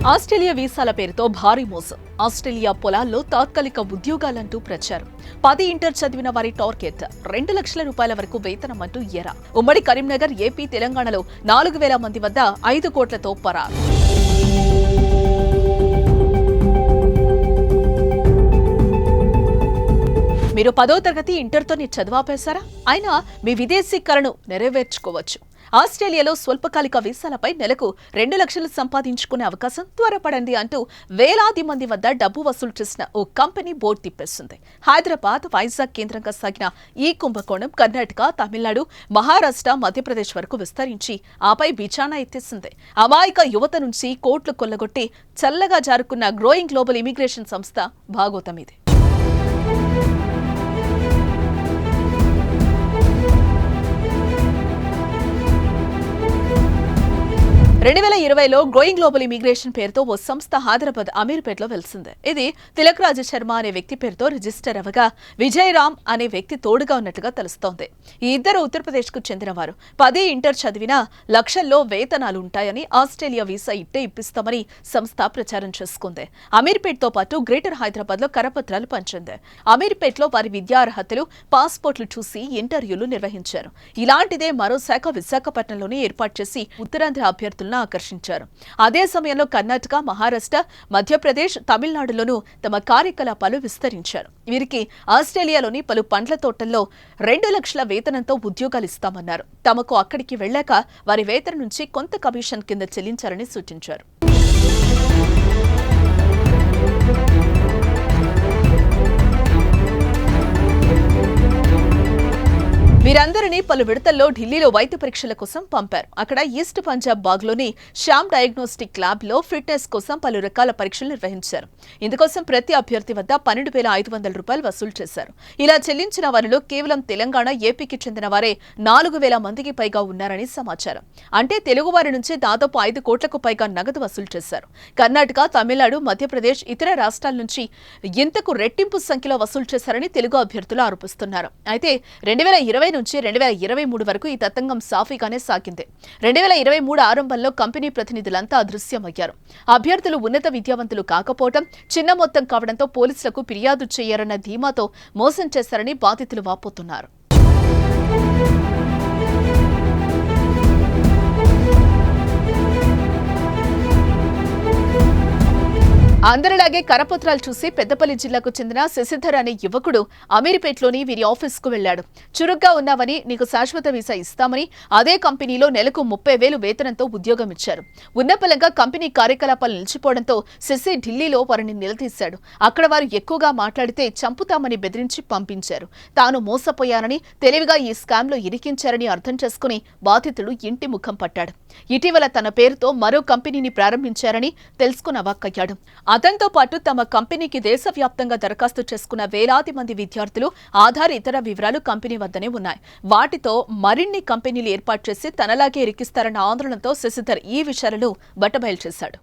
Australia వీసాల పేరుతో భారీ మోసం. ఆస్ట్రేలియా పొలాల్లో తాత్కాలిక ఉద్యోగాలంటూ ప్రచారం. 10 ఇంటర్ చదివిన వారి టార్గెట్ 2 లక్షల రూపాయల వరకు వేతనం అంటూ ఎరా. ఉమ్మడి కరీంనగర్, ఏపీ, తెలంగాణలో 4,000 మంది వద్ద 5 కోట్లతో పరారు. మీరు 10వ తరగతి ఇంటర్తోనే చదువాపేశారా? అయినా మీ విదేశీ కలను నెరవేర్చుకోవచ్చు. ఆస్ట్రేలియాలో స్వల్పకాలిక వీసాలపై నెలకు 2 లక్షలు సంపాదించుకునే అవకాశం త్వరపడండి అంటూ వేలాది మంది వద్ద డబ్బు వసూలు చేసిన ఓ కంపెనీ బోర్డు తిప్పేస్తుంది. హైదరాబాద్, వైజాగ్ కేంద్రంగా సాగిన ఈ కుంభకోణం కర్ణాటక, తమిళనాడు, మహారాష్ట్ర, మధ్యప్రదేశ్ వరకు విస్తరించి ఆపై బిచానా ఎత్తేసింది. అమాయక యువత నుంచి కోట్లు కొల్లగొట్టి చల్లగా జారుకున్న గ్రోయింగ్ గ్లోబల్ ఇమిగ్రేషన్ సంస్థ భాగోతం ఇది. 2020లో గ్రోయింగ్ గ్లోబల్ ఇమిగ్రేషన్ పేరుతో ఓ సంస్థ హైదరాబాద్ అమీర్పేటలో వెలిసింది. ఇది తిలక్ రాజ్ శర్మ అనే వ్యక్తి పేరుతో రిజిస్టర్ అవ్వగా విజయరామ్ అనే వ్యక్తి తోడుగా ఉన్నట్టుగా తెలుస్తోంది. ఈ ఇద్దరు ఉత్తరప్రదేశ్కు చెందినవారు. 10 ఇంటర్ చదివినా లక్షల్లో వేతనాలు ఉంటాయని, ఆస్ట్రేలియా వీసా ఇట్టే ఇప్పిస్తామని సంస్థ ప్రచారం చేసుకుంది. అమీర్పేట్తో పాటు గ్రేటర్ హైదరాబాద్ లో కరపత్రాలు పంచింది. అమీర్పేట్లో వారి విద్యార్హతలు, పాస్పోర్ట్లు చూసి ఇంటర్వ్యూలు నిర్వహించారు. ఇలాంటిదే మరో శాఖ విశాఖపట్నంలోనే ఏర్పాటు చేసి ఉత్తరాంధ్ర అభ్యర్థులు ఆకర్షించారు. అదే సమయంలో కర్ణాటక, మహారాష్ట్ర, మధ్యప్రదేశ్, తమిళనాడులోనూ తమ కార్యకలాపాలు విస్తరించారు. వీరికి ఆస్ట్రేలియాలోని పలు పండ్ల తోటల్లో 2 లక్షల వేతనంతో ఉద్యోగాలు ఇస్తామన్నారు. తమకు అక్కడికి వెళ్లాక వారి వేతనం నుంచి కొంత కమిషన్ కింద చెల్లించారని సూచించారు. వీరందరినీ పలు విడతల్లో ఢిల్లీలో వైద్య పరీక్షల కోసం పంపారు. అక్కడ ఈస్ట్ పంజాబ్ బాగ్లోని శ్యామ్ డయాగ్నోస్టిక్ ల్యాబ్ లో ఫిట్నెస్ కోసం పలు రకాల పరీక్షలు నిర్వహించారు. ఇందుకోసం ప్రతి అభ్యర్థి వద్ద 12,500 రూపాయలు వసూలు చేశారు. ఇలా చెల్లించిన వారిలో కేవలం తెలంగాణ, ఏపీకి చెందిన వారే 4,000 మందికి పైగా ఉన్నారని సమాచారం. అంటే తెలుగు వారి నుంచి దాదాపు 5 కోట్లకు పైగా నగదు వసూలు చేశారు. కర్ణాటక, తమిళనాడు, మధ్యప్రదేశ్, ఇతర రాష్ట్రాల నుంచి ఇంతకు రెట్టింపు సంఖ్యలో వసూలు చేశారని తెలుగు అభ్యర్థులు ఆరోపిస్తున్నారు. అయితే 2020 నుంచి 2023 వరకు ఈ తతంగం సాఫీగానే సాగింది. 2023 ఆరంభంలో కంపెనీ ప్రతినిధులంతా అదృశ్యమయ్యారు. అభ్యర్థులు ఉన్నత విద్యావంతులు కాకపోవడం, చిన్న మొత్తం కావడంతో పోలీసులకు ఫిర్యాదు చేయారన్న ధీమాతో మోసం చేశారని బాధితులు వాపోతున్నారు. అందరిలాగే కరపత్రాలు చూసి పెద్దపల్లి జిల్లాకు చెందిన శశిధర్ అనే యువకుడు అమీర్పేట్లోని వీరి ఆఫీసుకు వెళ్లాడు. చురుగ్గా ఉన్నామని, నీకు శాశ్వత వీసా ఇస్తామని, అదే కంపెనీలో నెలకు 30,000 వేతనంతో ఉద్యోగం ఇచ్చారు. ఉన్నపలంగా కంపెనీ కార్యకలాపాలు నిలిచిపోవడంతో శశి ఢిల్లీలో వారిని నిలదీశాడు. అక్కడ వారు ఎక్కువగా మాట్లాడితే చంపుతామని బెదిరించి పంపించారు. తాను మోసపోయానని, తెలివిగా ఈ స్కామ్ లో ఇరికించారని అర్థం చేసుకుని బాధితుడు ఇంటి ముఖం పట్టాడు. ఇటీవల తన పేరుతో మరో కంపెనీని ప్రారంభించారని తెలుసుకుని అవాక్కయ్యాడు. అతనితో పాటు తమ కంపెనీకి దేశవ్యాప్తంగా దరఖాస్తు చేసుకున్న వేలాది మంది విద్యార్థులు ఆధార్, ఇతర వివరాలు కంపెనీ వద్దనే ఉన్నాయి. వాటితో మరిన్ని కంపెనీలు ఏర్పాటు చేసి తనలాగే ఇరికిస్తారన్న ఆందోళనతో శశిధర్ ఈ విషయాలను బట్టబయలు చేశాడు.